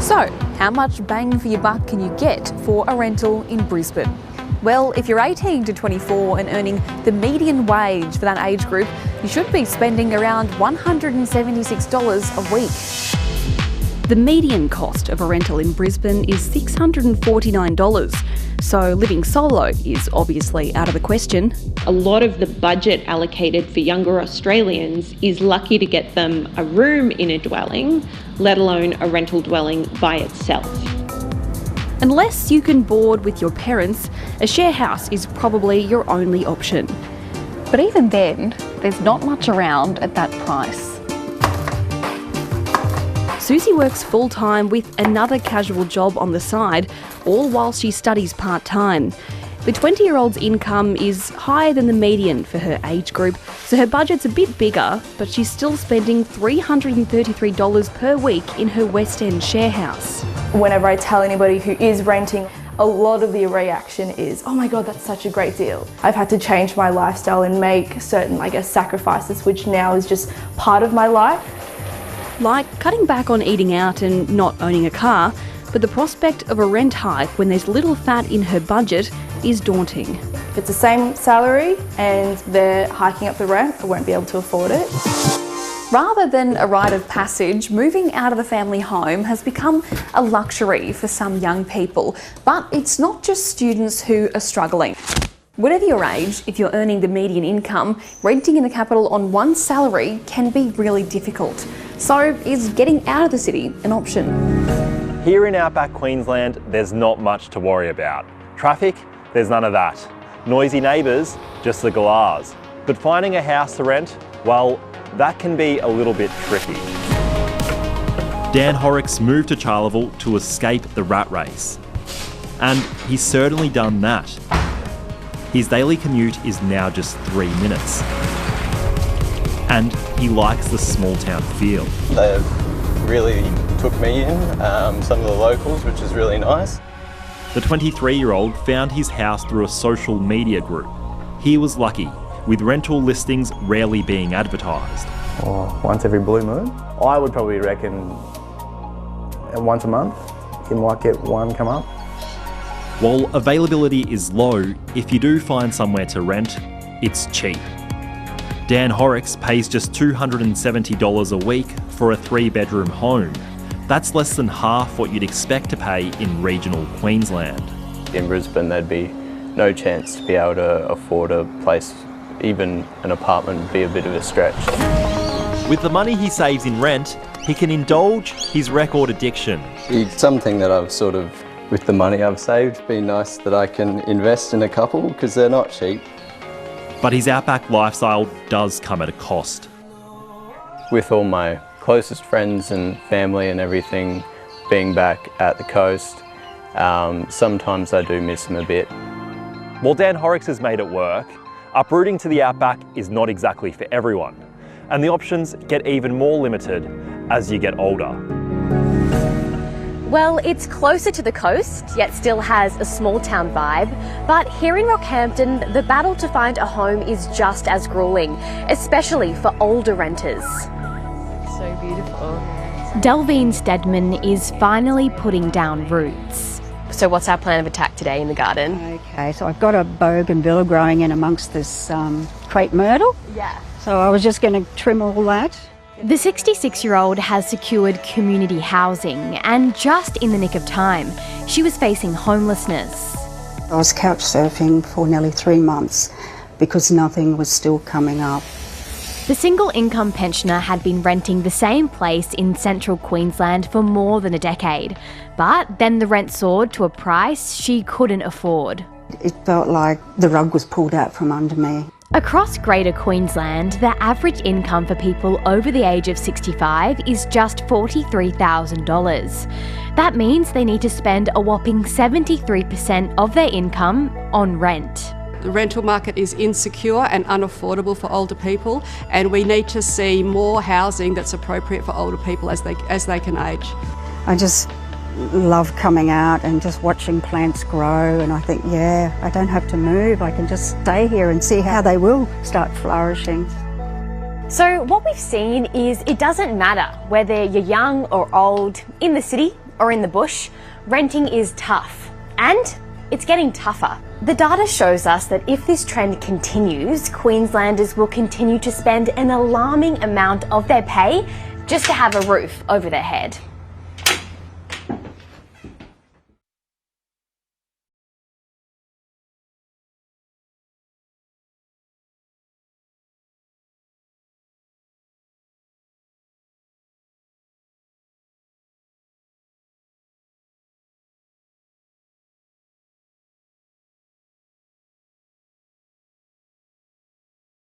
So, how much bang for your buck can you get for a rental in Brisbane? Well, if you're 18 to 24 and earning the median wage for that age group, you should be spending around $176 a week. The median cost of a rental in Brisbane is $649, so living solo is obviously out of the question. A lot of the budget allocated for younger Australians is lucky to get them a room in a dwelling, let alone a rental dwelling by itself. Unless you can board with your parents, a share house is probably your only option. But even then, there's not much around at that price. Susie works full-time with another casual job on the side, all while she studies part-time. The 20-year-old's income is higher than the median for her age group, so her budget's a bit bigger, but she's still spending $333 per week in her West End share house. Whenever I tell anybody who is renting, a lot of the reaction is, oh my God, that's such a great deal. I've had to change my lifestyle and make certain, sacrifices, which now is just part of my life. Like cutting back on eating out and not owning a car, but the prospect of a rent hike when there's little fat in her budget is daunting. If it's the same salary and they're hiking up the rent, I won't be able to afford it. Rather than a rite of passage, moving out of the family home has become a luxury for some young people. But it's not just students who are struggling. Whatever your age, if you're earning the median income, renting in the capital on one salary can be really difficult. So is getting out of the city an option? Here in outback Queensland, there's not much to worry about. Traffic, there's none of that. Noisy neighbours, just the galahs. But finding a house to rent, well, that can be a little bit tricky. Dan Horrocks moved to Charleville to escape the rat race. And he's certainly done that. His daily commute is now just 3 minutes. And he likes the small town feel. They really took me in, some of the locals, which is really nice. The 23-year-old found his house through a social media group. He was lucky, with rental listings rarely being advertised. Or once every blue moon. I would probably reckon once a month, you might get one come up. While availability is low, if you do find somewhere to rent, it's cheap. Dan Horrocks pays just $270 a week for a 3-bedroom home. That's less than half what you'd expect to pay in regional Queensland. In Brisbane, there'd be no chance to be able to afford a place. Even an apartment would be a bit of a stretch. With the money he saves in rent, he can indulge his record addiction. It's something that I've with the money I've saved, been nice that I can invest in a couple because they're not cheap. But his outback lifestyle does come at a cost. With all my closest friends and family and everything being back at the coast, sometimes I do miss them a bit. While Dan Horrocks has made it work, uprooting to the outback is not exactly for everyone. And the options get even more limited as you get older. Well, it's closer to the coast, yet still has a small town vibe. But here in Rockhampton, the battle to find a home is just as grueling, especially for older renters. So beautiful. Delvean Steadman is finally putting down roots. So what's our plan of attack today in the garden? Okay, so I've got a bougainvillea growing in amongst this crepe myrtle. Yeah. So I was just going to trim all that. The 66-year-old has secured community housing, and just in the nick of time, she was facing homelessness. I was couch surfing for nearly 3 months because nothing was still coming up. The single income pensioner had been renting the same place in central Queensland for more than a decade, but then the rent soared to a price she couldn't afford. It felt like the rug was pulled out from under me. Across Greater Queensland, the average income for people over the age of 65 is just $43,000. That means they need to spend a whopping 73% of their income on rent. The rental market is insecure and unaffordable for older people, and we need to see more housing that's appropriate for older people as they can age. I just love coming out and just watching plants grow, and I think, yeah, I don't have to move. I can just stay here and see how they will start flourishing. So what we've seen is it doesn't matter whether you're young or old, in the city or in the bush, renting is tough. And it's getting tougher. The data shows us that if this trend continues, Queenslanders will continue to spend an alarming amount of their pay just to have a roof over their head.